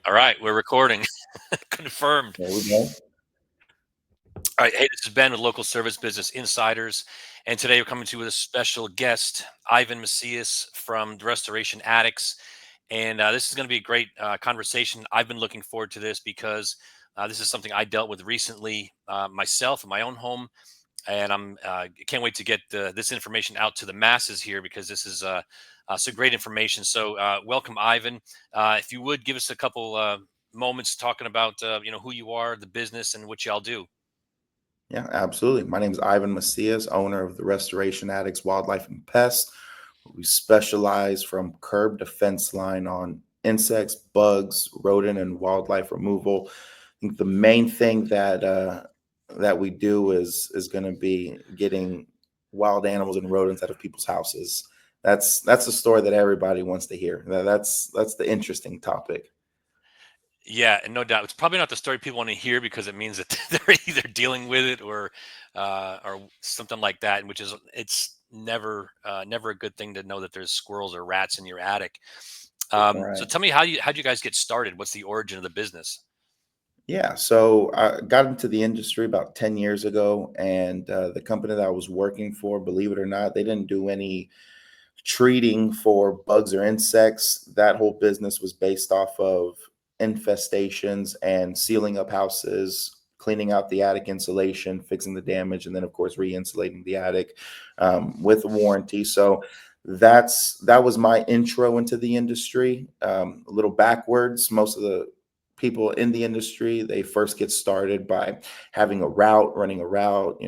All right, we're recording. Confirmed. There we go. All right, hey, this is Ben with Local Service Business Insiders, and today we're coming to you with a special guest, Ivan Macias from the Restoration Addicts. And this is going to be a great conversation. I've been looking forward to this because this is something I dealt with recently myself in my own home, and can't wait to get this information out to the masses here because this is some great information. So, welcome, Ivan. If you would give us a couple moments talking about who you are, the business, and what y'all do. Yeah, absolutely. My name is Ivan Macias, owner of the Restoration Addicts Wildlife and Pests. We specialize from curb to fence line on insects, bugs, rodent, and wildlife removal. I think the main thing that we do is going to be getting wild animals and rodents out of people's houses. That's the story that everybody wants to hear. That's the interesting topic. Yeah, and no doubt, it's probably not the story people want to hear because it means that they're either dealing with it or something like that, which is it's never a good thing to know that there's squirrels or rats in your attic. So Right. tell me how'd you guys get started? What's the origin of the business? Yeah, so I got into the industry about 10 years ago, and the company that I was working for, believe it or not, they didn't do any treating for bugs or insects. That whole business was based off of infestations and sealing up houses, cleaning out the attic insulation, fixing the damage, and then, of course, re-insulating the attic with a warranty. So that was my intro into the industry. A little backwards. Most of the people in the industry, they first get started by having a route, running a route,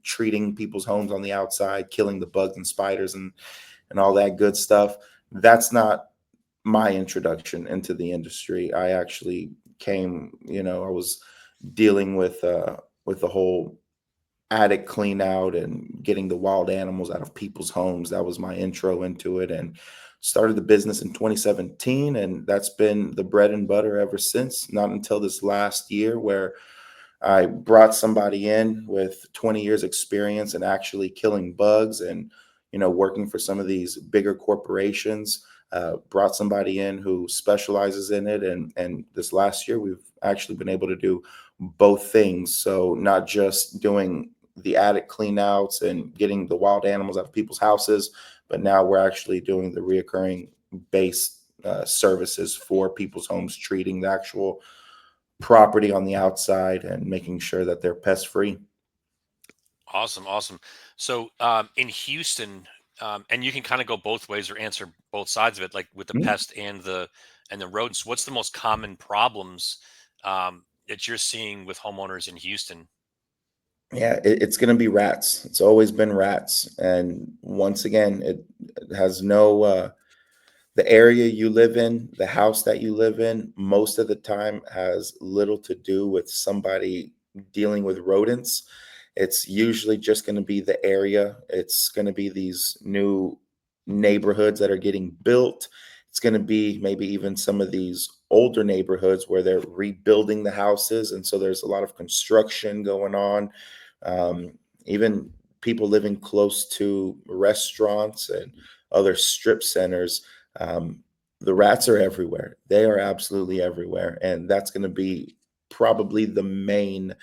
treating people's homes on the outside, killing the bugs and spiders and all that good stuff. That's not my introduction into the industry. I actually came, I was dealing with the whole attic clean out and getting the wild animals out of people's homes. That was my intro into it, and started the business in 2017, and that's been the bread and butter ever since. Not until this last year where I brought somebody in with 20 years experience in actually killing bugs and working for some of these bigger corporations. Brought somebody in who specializes in it, and this last year we've actually been able to do both things. So not just doing the attic clean outs and getting the wild animals out of people's houses, but now we're actually doing the reoccurring base services for people's homes, treating the actual property on the outside and making sure that they're pest free. Awesome, awesome. So in Houston, and you can kind of go both ways or answer both sides of it, like with the pest and the rodents. What's the most common problems that you're seeing with homeowners in Houston? Yeah, it's going to be rats. It's always been rats. And once again, it has no, the area you live in, the house that you live in, most of the time has little to do with somebody dealing with rodents. It's usually just going to be the area. It's going to be these new neighborhoods that are getting built. It's going to be maybe even some of these older neighborhoods where they're rebuilding the houses. And so there's a lot of construction going on. Even people living close to restaurants and other strip centers, the rats are everywhere. They are absolutely everywhere, and that's going to be probably the main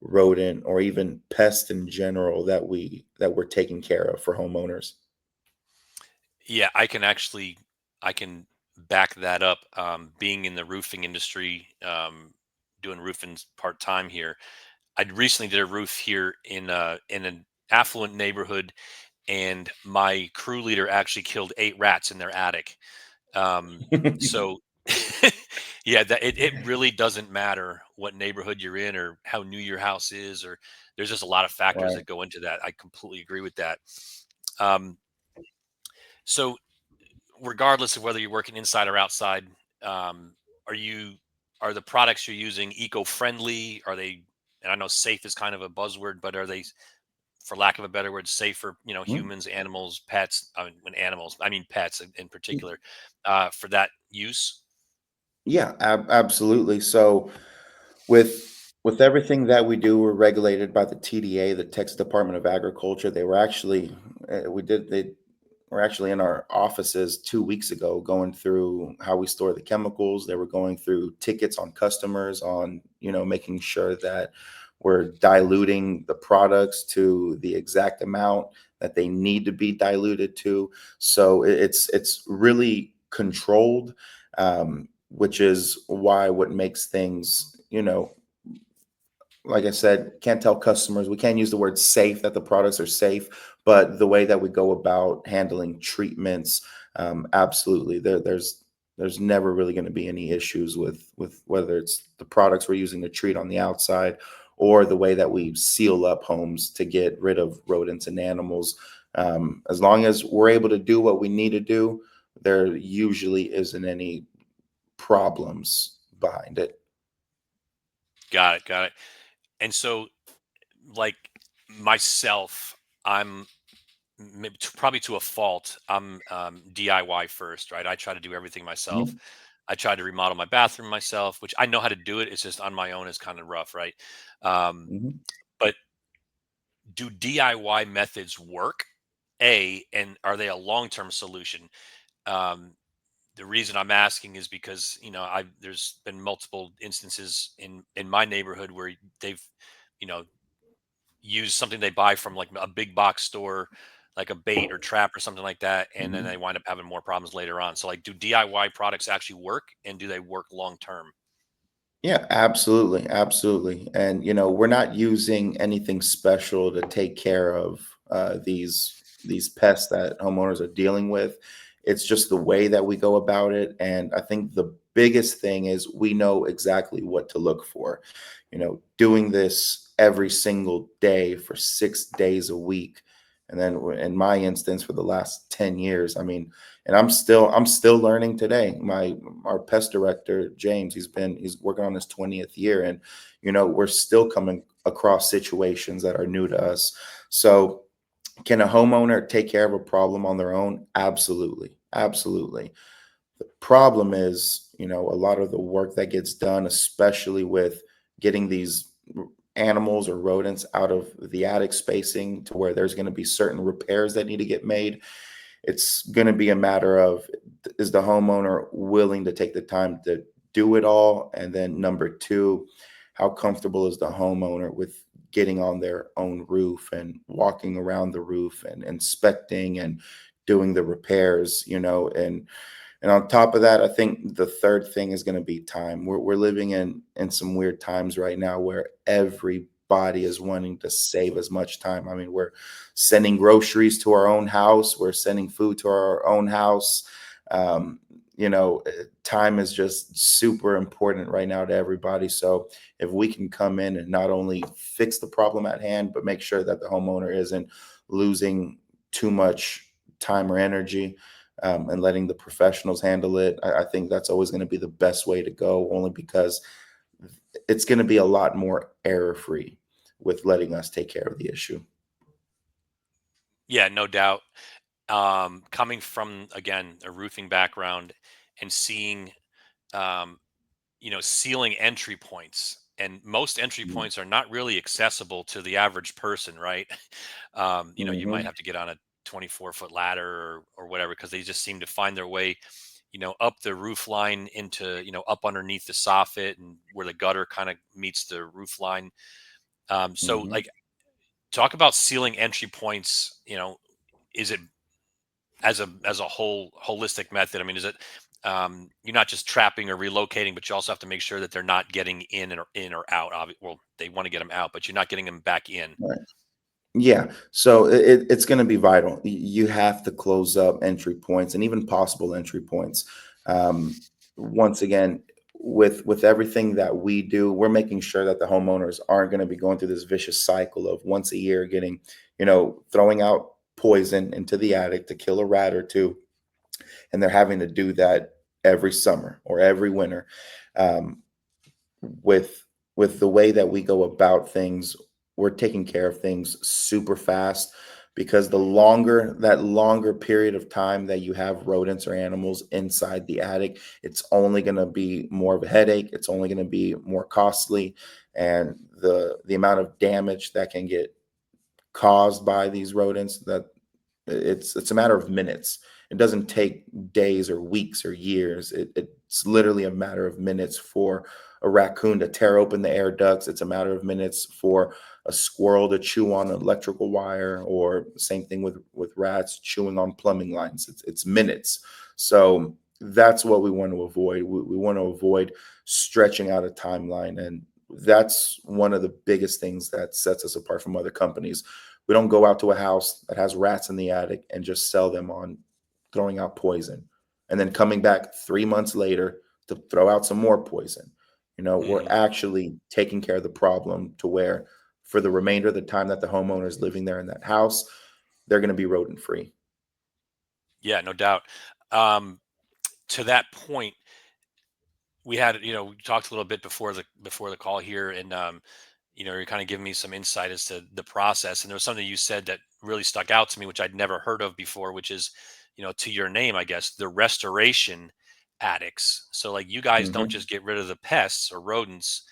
rodent or even pest in general that we're taking care of for homeowners. Yeah, I can back that up. Being in the roofing industry, doing roofing part time here. I recently did a roof here in an affluent neighborhood, and my crew leader actually killed 8 rats in their attic. So yeah, it really doesn't matter what neighborhood you're in or how new your house is, or there's just a lot of factors Right. that go into that. I completely agree with that. Um, so regardless of whether you're working inside or outside, um, are you are the products you're using eco-friendly? Are they, and I know safe is kind of a buzzword, but are they, for lack of a better word, safe for Mm. humans, animals, pets? I mean, when animals, I mean pets in particular, for that use. Yeah, absolutely. So with with everything that we do, we're regulated by the TDA, the Texas Department of Agriculture. They were actually we did they were actually in our offices 2 weeks ago going through how we store the chemicals. They were going through tickets on customers on, making sure that we're diluting the products to the exact amount that they need to be diluted to. So it's really controlled, which is why what makes things, like I said, can't tell customers, we can't use the word safe, that the products are safe, but the way that we go about handling treatments, absolutely, there's never really going to be any issues with whether it's the products we're using to treat on the outside or the way that we seal up homes to get rid of rodents and animals. As long as we're able to do what we need to do, there usually isn't any problems behind it. Got it. Got it. And so, like myself, I'm maybe probably to a fault. I'm DIY first, right? I try to do everything myself. Mhm, I tried to remodel my bathroom myself, which I know how to do it. It's just on my own is kind of rough, right? Um, mhm. but do DIY methods work? A, and are they a long-term solution? Um, the reason I'm asking is because I there's been multiple instances in my neighborhood where they've you know used something they buy from like a big box store, like a bait or trap or something like that, and then Mhm. they wind up having more problems later on. So, like, do DIY products actually work, and do they work long term? Yeah, absolutely, absolutely. And we're not using anything special to take care of these pests that homeowners are dealing with. It's just the way that we go about it. And I think the biggest thing is we know exactly what to look for. Doing this every single day for 6 days a week, and then in my instance for the last 10 years. I mean, and I'm still learning today. Our pest director James, he's working on his 20th year, and we're still coming across situations that are new to us. So can a homeowner take care of a problem on their own? Absolutely, absolutely. The problem is, a lot of the work that gets done, especially with getting these animals or rodents out of the attic spacing to where there's going to be certain repairs that need to get made. It's going to be a matter of, is the homeowner willing to take the time to do it all? And then number two, how comfortable is the homeowner with getting on their own roof and walking around the roof and inspecting and doing the repairs, and on top of that, I think the third thing is going to be time. We're living in some weird times right now where everybody is wanting to save as much time. I mean, we're sending groceries to our own house. We're sending food to our own house. Um, time is just super important right now to everybody. So if we can come in and not only fix the problem at hand, but make sure that the homeowner isn't losing too much time or energy, and letting the professionals handle it. I think that's always going to be the best way to go, only because it's going to be a lot more error free with letting us take care of the issue. Yeah, no doubt. Coming from again a roofing background and seeing um, ceiling entry points. And most entry Mhm. points are not really accessible to the average person, right? You might Mhm. have to get on a 24-foot ladder or whatever because they just seem to find their way, up the roof line into, up underneath the soffit and where the gutter kind of meets the roof line. So, Mhm. like, talk about ceiling entry points. Is it as a whole holistic method? I mean, is it you're not just trapping or relocating, but you also have to make sure that they're not getting in or out. Well, they want to get them out, but you're not getting them back in. Right. Yeah. So it's going to be vital. You have to close up entry points and even possible entry points. Once again, with everything that we do, we're making sure that the homeowners aren't going to be going through this vicious cycle of once a year getting, throwing out poison into the attic to kill a rat or two, and they're having to do that every summer or every winter. Um, with with the way that we go about things, we're taking care of things super fast, because that longer period of time that you have rodents or animals inside the attic, it's only going to be more of a headache. It's only going to be more costly, and the amount of damage that can get caused by these rodents, that It's a matter of minutes. It doesn't take days or weeks or years. It's literally a matter of minutes for a raccoon to tear open the air ducts. It's a matter of minutes for a squirrel to chew on an electrical wire, or same thing with rats chewing on plumbing lines. It's minutes. So that's what we want to avoid. We want to avoid stretching out a timeline, and that's one of the biggest things that sets us apart from other companies. We don't go out to a house that has rats in the attic and just sell them on throwing out poison and then coming back 3 months later to throw out some more poison. We're Mhm. actually taking care of the problem to where for the remainder of the time that the homeowner is living there in that house, they're going to be rodent free. Yeah, no doubt. Um, to that point, we had, we talked a little bit before the call here, and you're kind of giving me some insight as to the process. And there was something you said that really stuck out to me, which I'd never heard of before, which is, to your name, I guess, the restoration addicts. So like you guys don't Hmm. just get rid of the pests or rodents,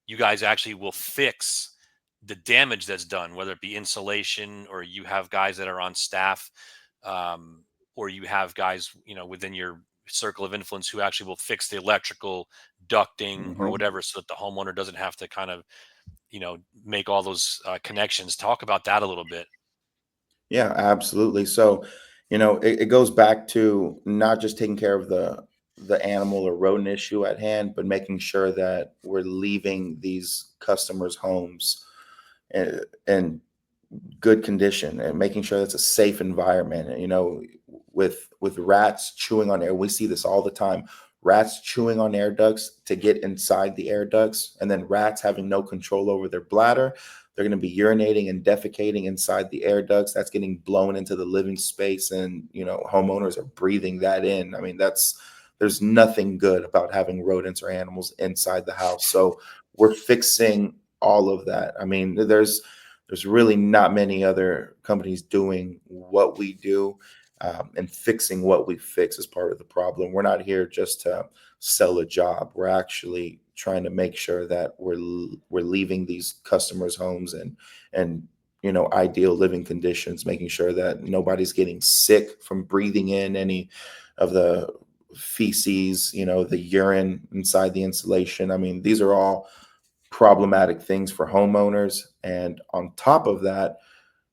you guys actually will fix the damage that's done, whether it be insulation, or you have guys that are on staff, um, or you have guys, within your circle of influence who actually will fix the electrical ducting or Hmm. whatever, so that the homeowner doesn't have to kind of, make all those connections. Talk about that a little bit. Yeah, absolutely. So, it goes back to not just taking care of the animal or rodent issue at hand, but making sure that we're leaving these customers' homes in good condition and making sure it's a safe environment. And, with rats chewing on air, we see this all the time. Rats chewing on air ducts to get inside the air ducts, and then rats having no control over their bladder. They're going to be urinating and defecating inside the air ducts. That's getting blown into the living space, and homeowners are breathing that in. I mean, there's nothing good about having rodents or animals inside the house. So we're fixing all of that. I mean, there's really not many other companies doing what we do, and fixing what we fix is part of the problem. We're not here just to sell a job. We're actually trying to make sure that we're leaving these customers' homes and ideal living conditions, making sure that nobody's getting sick from breathing in any of the feces, the urine inside the insulation. I mean, these are all problematic things for homeowners. And on top of that,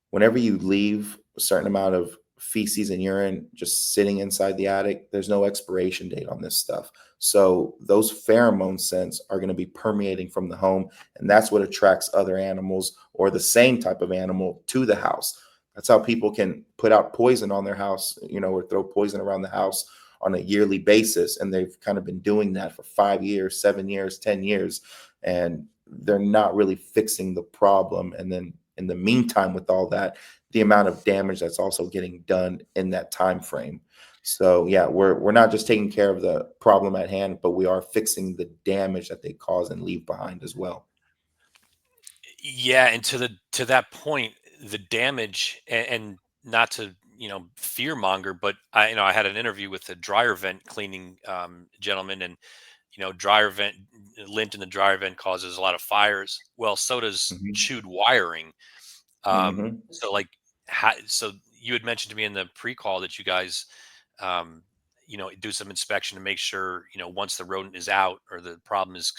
whenever you leave a certain amount of feces and urine just sitting inside the attic, there's no expiration date on this stuff. So those pheromone scents are going to be permeating from the home, and that's what attracts other animals or the same type of animal to the house. That's how people can put out poison on their house, or throw poison around the house on a yearly basis. And they've kind of been doing that for 5 years, 7 years, 10 years, and they're not really fixing the problem. And then in the meantime, with all that, the amount of damage that's also getting done in that time frame. So yeah, we're not just taking care of the problem at hand, but we are fixing the damage that they cause and leave behind as well. Yeah, and to that point, the damage, and not to, fear monger, but I had an interview with a dryer vent cleaning gentleman, and dryer vent lint in the dryer vent causes a lot of fires. Well, so does Hmm. chewed wiring. Hmm. So like, so you had mentioned to me in the pre-call that you guys, um, do some inspection to make sure, once the rodent is out or the problem is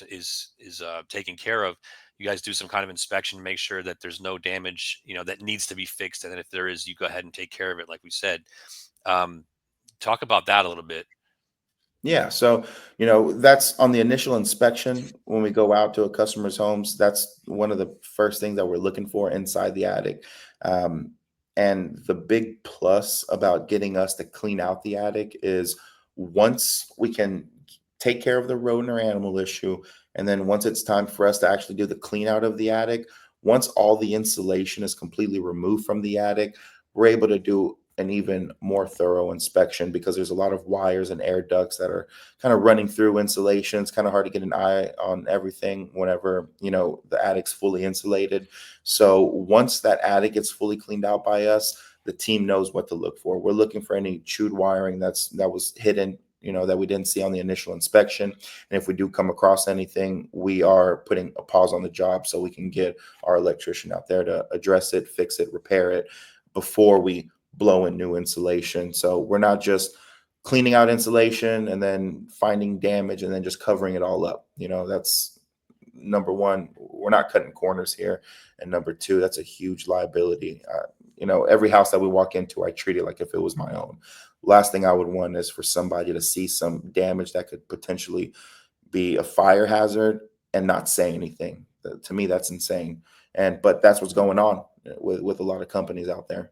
taken care of, you guys do some kind of inspection to make sure that there's no damage, that needs to be fixed. And then if there is, you go ahead and take care of it, like we said. Um, talk about that a little bit. Yeah, so that's on the initial inspection when we go out to a customer's homes. That's one of the first things that we're looking for inside the attic. Um, and the big plus about getting us to clean out the attic is once we can take care of the rodent or animal issue, and then once it's time for us to actually do the clean out of the attic, once all the insulation is completely removed from the attic, we're able to do an even more thorough inspection because there's a lot of wires and air ducts that are kind of running through insulation. It's kind of hard to get an eye on everything whenever, the attic's fully insulated. So once that attic gets fully cleaned out by us, the team knows what to look for. We're looking for any chewed wiring that was hidden, that we didn't see on the initial inspection. And if we do come across anything, we are putting a pause on the job so we can get our electrician out there to address it, fix it, repair it before we blowing new insulation. So we're not just cleaning out insulation and then finding damage and then just covering it all up. That's number one. We're not cutting corners here, and number two, that's a huge liability. Every house that we walk into, I treat it like if it was my own. Last thing I would want is for somebody to see some damage that could potentially be a fire hazard and not say anything. To me, that's insane. But that's what's going on with a lot of companies out there.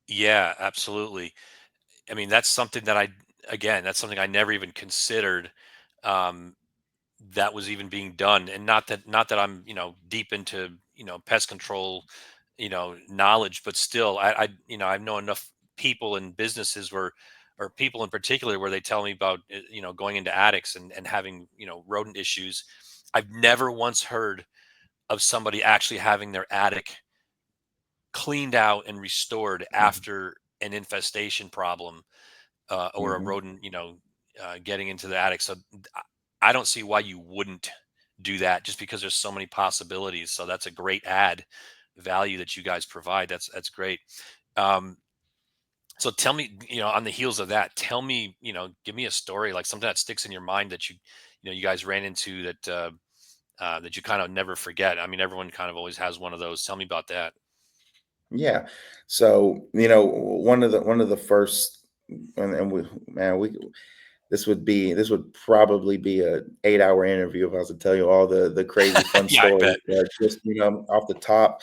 Yeah, absolutely. I mean, that's something I never even considered. Um, that was even being done, and not that I'm deep into pest control knowledge, but still I know enough people and businesses where, or people in particular, where they tell me about going into attics and having rodent issues. I've never once heard of somebody actually having their attic cleaned out and restored Mhm. after an infestation problem, or a Mhm. rodent getting into the attic. So I I don't see why you wouldn't do that, just because there's so many possibilities. So that's a great add value that you guys provide. That's great. Um, so tell me, on the heels of that, tell me, give me a story, like something that sticks in your mind that you guys ran into that you kind of never forget. I mean, everyone kind of always has one of those. Tell me about that. Yeah. So, one of the first, and we, man, we this would probably be a 8-hour interview if I was to tell you all the crazy fun Yeah, I stories. bet. But just, off the top,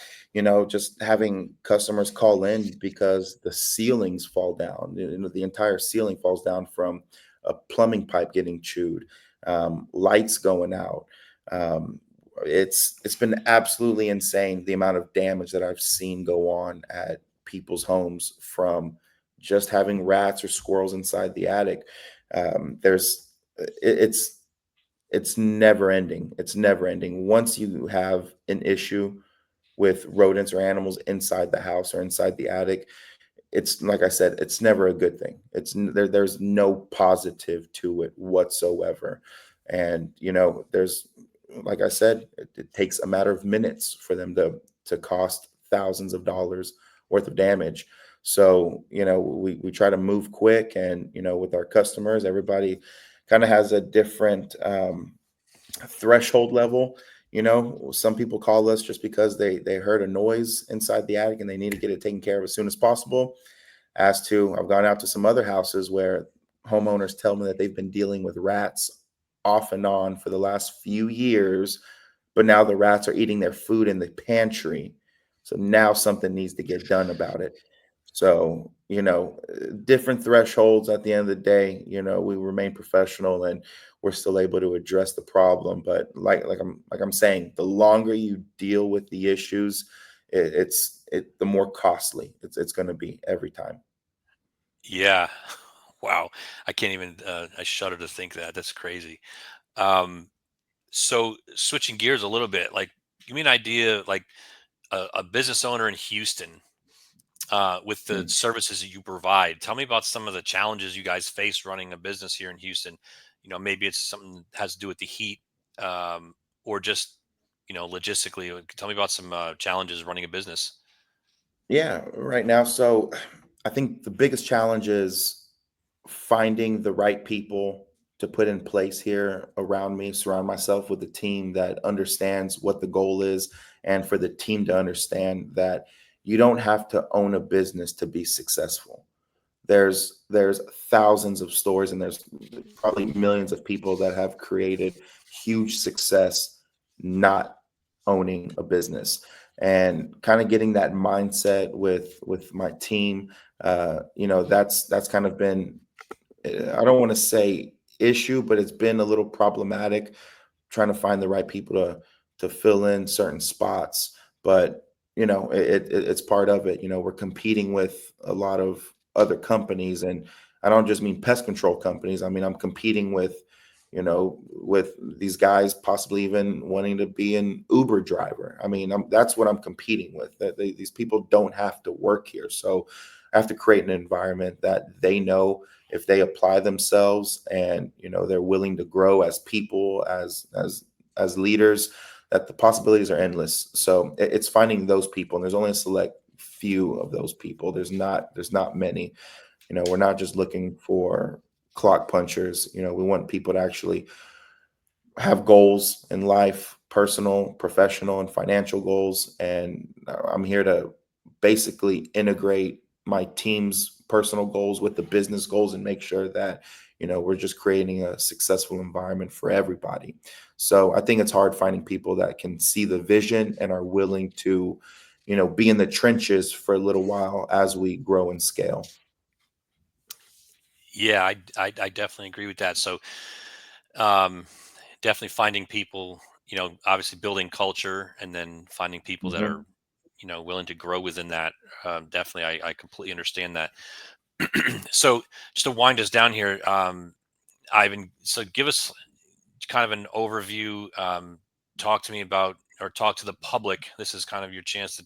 just having customers call in because the ceilings fall down. The entire ceiling falls down from a plumbing pipe getting chewed, lights going out. Um, it's been absolutely insane the amount of damage that I've seen go on at people's homes from just having rats or squirrels inside the attic. There's it's never ending. It's never ending. Once you have an issue with rodents or animals inside the house or inside the attic, it's like I said, it's never a good thing. There's no positive to it whatsoever. And there's like I said, it takes a matter of minutes for them to cost thousands of dollars worth of damage. So, we try to move quick, and with our customers, everybody kind of has a different threshold level. Some people call us just because they heard a noise inside the attic and they need to get it taken care of as soon as possible. As to, I've gone out to some other houses where homeowners tell me that they've been dealing with rats off and on for the last few years, but now the rats are eating their food in the pantry. So now something needs to get done about it. So, different thresholds. At the end of the day, we remain professional and we're still able to address the problem. But like I'm saying, the longer you deal with the issues, the more costly it's going to be every time. Yeah. Wow. I can't even, I shudder to think that. That's crazy. Um, so switching gears a little bit, like, give me an idea, like a business owner in Houston, with the Mm. services that you provide. Tell me about some of the challenges you guys face running a business here in Houston. Maybe it's something that has to do with the heat, or just, logistically. Tell me about some challenges running a business. Yeah, right now. So I think the biggest challenge is finding the right people to put in place here around me, surround myself with a team that understands what the goal is, and for the team to understand that you don't have to own a business to be successful. There's thousands of stores, and there's probably millions of people that have created huge success not owning a business. And kind of getting that mindset with my team, that's kind of been, I don't want to say issue, but it's been a little problematic trying to find the right people to fill in certain spots. But it's part of it. We're competing with a lot of other companies, and I don't just mean pest control companies. I mean, I'm competing with these guys possibly even wanting to be an Uber driver. I mean, that's what I'm competing with. That these people don't have to work here, so I have to create an environment that they know if they apply themselves and they're willing to grow as people, as leaders, that the possibilities are endless. So it's finding those people, and there's only a select few of those people. There's not many. We're not just looking for clock punchers. We want people to actually have goals in life, personal, professional, and financial goals. And I'm here to basically integrate my team's personal goals with the business goals and make sure that, we're just creating a successful environment for everybody. So I think it's hard finding people that can see the vision and are willing to, be in the trenches for a little while as we grow and scale. Yeah, I definitely agree with that. So, um, definitely finding people, obviously building culture, and then finding people that are, Mhm. willing to grow within that. Definitely, I completely understand that. So, just to wind us down here, Ivan, so give us kind of an overview. Talk to me about, or talk to the public. This is kind of your chance to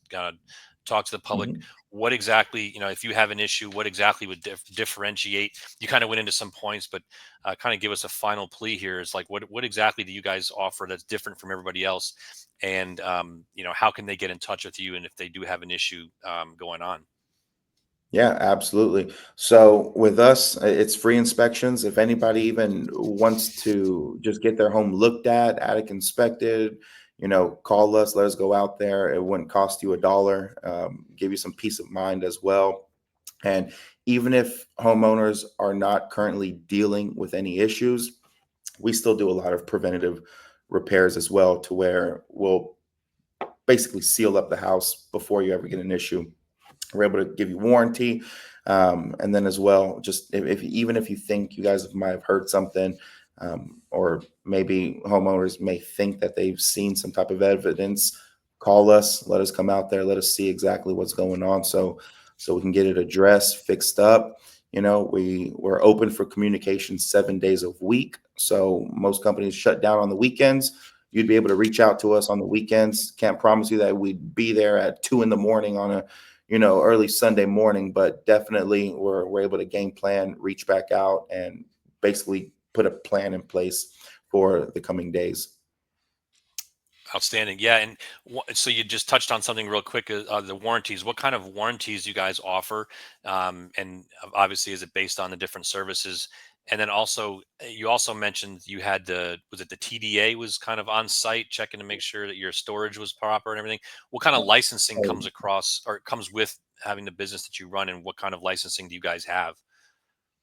talk to the public. Mhm. What exactly, if you have an issue, what exactly would differentiate? You kind of went into some points, but kind of give us a final plea here. Is like, what exactly do you guys offer that's different from everybody else? And how can they get in touch with you? And if they do have an issue going on? Yeah, absolutely. So with us, it's free inspections. If anybody even wants to just get their home looked at, attic inspected, call us, let us go out there. It wouldn't cost you a dollar, give you some peace of mind as well. And even if homeowners are not currently dealing with any issues, we still do a lot of preventative repairs as well, to where we'll basically seal up the house before you ever get an issue. We're able to give you warranty, and then as well, just if even if you think you guys might have heard something, or maybe homeowners may think that they've seen some type of evidence, call us. Let us come out there. Let us see exactly what's going on, so we can get it addressed, fixed up. We're open for communication 7 days a week. So most companies shut down on the weekends. You'd be able to reach out to us on the weekends. Can't promise you that we'd be there at 2 in the morning on a early Sunday morning, but definitely we're able to game plan, reach back out, and basically put a plan in place for the coming days. Outstanding. Yeah. And so you just touched on something real quick, the warranties. What kind of warranties you guys offer? And obviously, is it based on the different services? And then also, you also mentioned you had was it the TDA was kind of on site checking to make sure that your storage was proper and everything? What kind of licensing Oh, comes across or comes with having the business that you run, and what kind of licensing do you guys have?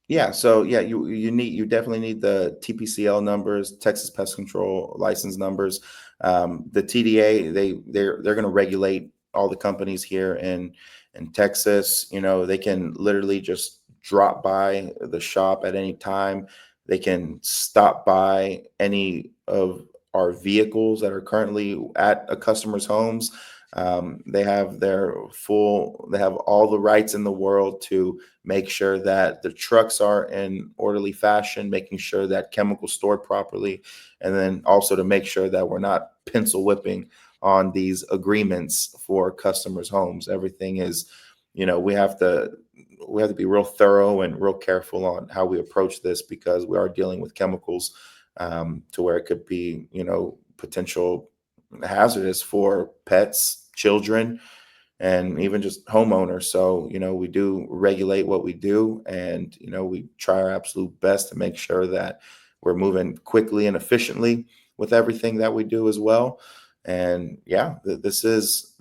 yeah, so yeah, you definitely need the TPCL numbers, Texas Pest Control license numbers. The TDA, they're going to regulate all the companies here in Texas. They can literally just drop by the shop at any time. They can stop by any of our vehicles that are currently at a customer's homes. They have all the rights in the world to make sure that the trucks are in orderly fashion, making sure that chemicals stored properly, and then also to make sure that we're not pencil whipping on these agreements for customers' homes. Everything is, we have to be real thorough and real careful on how we approach this, because we are dealing with chemicals, to where it could be, potential hazardous for pets, children, and even just homeowners. So, we do regulate what we do, and, we try our absolute best to make sure that we're moving quickly and efficiently with everything that we do as well. And yeah, this is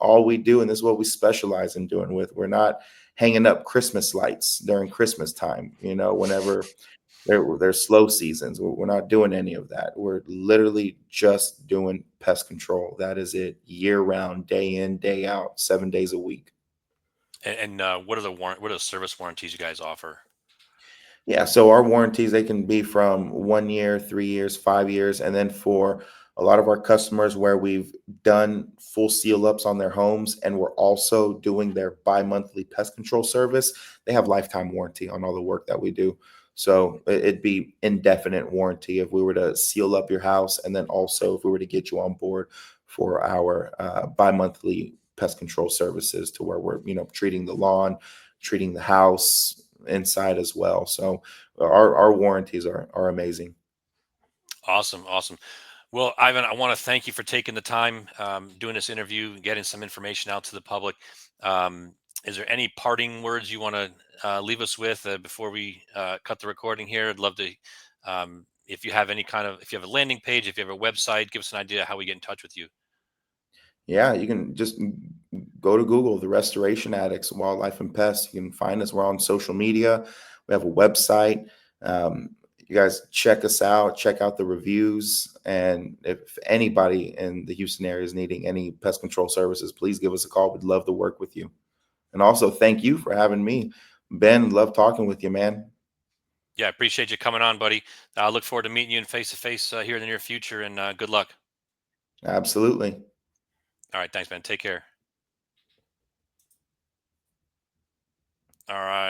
all we do, and this is what we specialize in doing. We're not hanging up Christmas lights during Christmas time, whenever there's slow seasons. We're not doing any of that. We're literally just doing pest control. That is it, year round, day in, day out, 7 days a week. And what are the service warranties you guys offer? Yeah, so our warranties, they can be from 1 year, 3 years, 5 years, and then for a lot of our customers where we've done full seal ups on their homes and we're also doing their bi-monthly pest control service, they have lifetime warranty on all the work that we do. So it'd be indefinite warranty if we were to seal up your house, and then also if we were to get you on board for our bi-monthly pest control services, to where we're treating the lawn, treating the house inside as well. So our warranties are amazing. Awesome, awesome. Well, Ivan, I want to thank you for taking the time, doing this interview, getting some information out to the public. Um, is there any parting words you want to leave us with before we cut the recording here? I'd love to, if you have any kind of, if you have a landing page, if you have a website, give us an idea how we get in touch with you. Yeah, you can just go to Google, the Restoration Addicts, Wildlife and Pests. You can find us. We're on social media. We have a website. You guys check us out, check out the reviews. And if anybody in the Houston area is needing any pest control services, please give us a call. We'd love to work with you. And also, thank you for having me. Ben, love talking with you, man. Yeah, I appreciate you coming on, buddy. I look forward to meeting you in face to face here in the near future, and good luck. Absolutely. All right, thanks, man. Take care. All right.